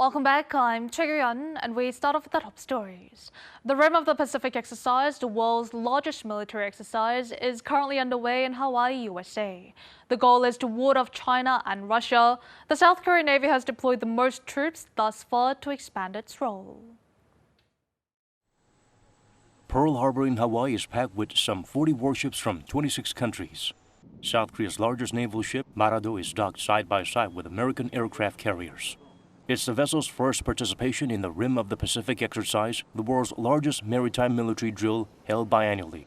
Welcome back, I'm Choi-Yun, and we start off with the top stories. The Rim of the Pacific exercise, the world's largest military exercise, is currently underway in Hawaii, USA. The goal is to ward off China and Russia. The South Korean Navy has deployed the most troops thus far to expand its role. Pearl Harbor in Hawaii is packed with some 40 warships from 26 countries. South Korea's largest naval ship, Marado, is docked side by side with American aircraft carriers. It's the vessel's first participation in the Rim of the Pacific exercise, the world's largest maritime military drill held biannually.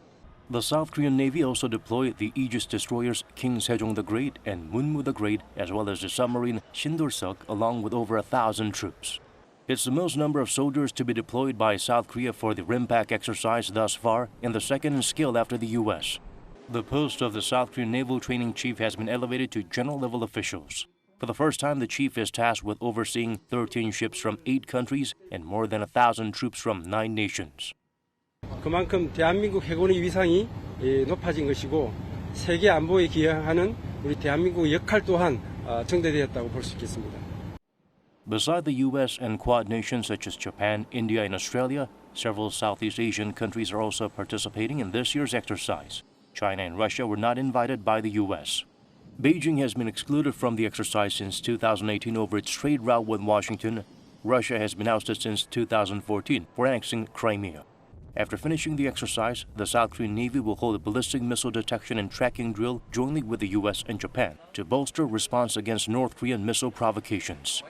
The South Korean Navy also deployed the Aegis destroyers King Sejong the Great and Munmu the Great, as well as the submarine Sindor-suk, along with over 1,000 troops. It's the most number of soldiers to be deployed by South Korea for the RIMPAC exercise thus far, and the second in scale after the U.S. The post of the South Korean Naval Training Chief has been elevated to general-level officials. For the first time, the chief is tasked with overseeing 13 ships from 8 countries and more than 1,000 troops from 9 nations. 그만큼 대한민국 해군의 위상이 높아진 것이고 세계 안보에 기여하는 우리 대한민국의 역할 또한 증대되었다고 볼 수 있겠습니다. Beside the U.S. and Quad nations such as Japan, India, and Australia, several Southeast Asian countries are also participating in this year's exercise. China and Russia were not invited by the U.S. Beijing has been excluded from the exercise since 2018 over its trade route with Washington. Russia has been ousted since 2014 for annexing Crimea. After finishing the exercise, the South Korean Navy will hold a ballistic missile detection and tracking drill jointly with the U.S. and Japan to bolster response against North Korean missile provocations.